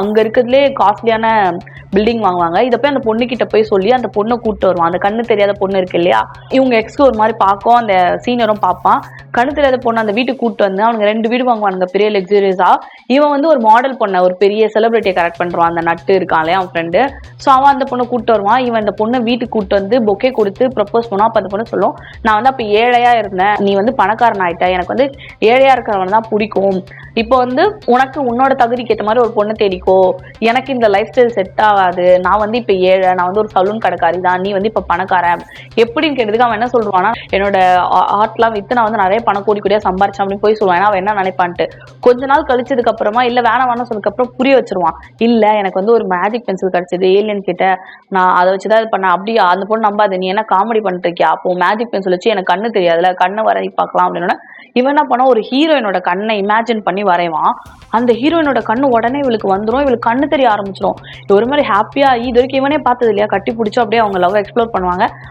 அங்க இருக்கிறதுலே காஸ்ட்லியான பில்டிங் வாங்குவாங்க. இதை போய் அந்த பொண்ணுகிட்ட போய் சொல்லி அந்த பொண்ணை கூப்பிட்டு வருவான். அந்த கண்ணு தெரியாத பொண்ணு இருக்கு இல்லையா, இவங்க எக்ஸ்க்கு ஒரு மாதிரி பார்க்கும், அந்த சீனியரும் பார்ப்பான். கண்ணு தெரியாத பொண்ணு அந்த வீட்டுக்கு கூப்பிட்டு வந்து அவனுங்க 2 வீடு வாங்குவானுங்க பெரிய லக்ஸூரியஸா. இவன் வந்து ஒரு மாடல் பொண்ணை, ஒரு பெரிய செலிபிரிட்டியை கரெக்ட் பண்றான், அந்த நட்டு இருக்கான் இல்லையா அவன் ஃப்ரெண்டு. ஸோ அவன் அந்த பொண்ணை கூப்பிட்டு வருவான். இவன் இந்த பொண்ணை வீட்டுக்கு கூப்பிட்டு வந்து பொக்கே கொடுத்து ப்ரப்போஸ் பண்ணுவான். அப்போ அந்த பொண்ணு சொல்லும், நான் வந்து அப்போ ஏழையா இருந்தேன், நீ வந்து பணக்காரன் ஆயிட்ட, எனக்கு வந்து ஏழையா இருக்கிறவன் தான் பிடிக்கும், இப்போ வந்து உனக்கு உன்னோட தகுதிக்கு ஏற்ற மாதிரி ஒரு பொண்ணு தேடிக்கோ, எனக்கு இந்த லைஃப் ஸ்டைல் செட் ஆகாது, நான் வந்து இப்போ ஏழை, நான் வந்து ஒரு சலூன் கடைக்காரி தான், நீ வந்து இப்போ பணக்காரன் எப்படின்னு கேட்டதுக்கு அவன் என்ன சொல்லுவான்னா, என்னோட ஆர்ட்லாம் வித்து நான் வந்து நிறைய பணம் கோடி கோடியா சம்பாரிச்சேன் அப்படின்னு போய் சொல்லுவான். ஏன்னா அவன் என்ன நினைப்பான்ட்டு. கொஞ்ச நாள் கழிச்சதுக்கு அப்புறமா இல்ல வேணாம் சொன்னதுக்கு அப்புறம் புரிய வச்சிருவான். இல்ல எனக்கு வந்து ஒரு மேஜிக் பென்சில் கிடைச்சது ஏலியன் கிட்ட, நான் அதை வச்சுதான் இது பண்ணேன். அப்படியா, அந்த பொண்ணு நம்பாது, நீ என்ன காமெடி பண்ணிட்டு இருக்கியா, அப்போ மேஜிக் பென்சில் வச்சு எனக்கு கண்ணு தெரியாதுல, கண்ணை வரைஞ்சி பார்க்கலாம் அப்படின்னு இவன் என்ன பண்ணா, ஒரு ஹீரோயினோட கண்ணை இமேஜின் பண்ணி வரைவான். அந்த ஹீரோயினோட கண்ணு உடனே இவளுக்கு வந்துடும், இவளுக்கு கண்ணு தெரிய ஆரம்பிச்சிடும். ஒரு மாதிரி ஹாப்பியா இது வரைக்கும் இவனே பார்த்தது இல்லையா, கட்டி பிடிச்சோம் அப்படியே அவங்க லவ் எக்ஸ்ப்ளோர் பண்ணுவாங்க.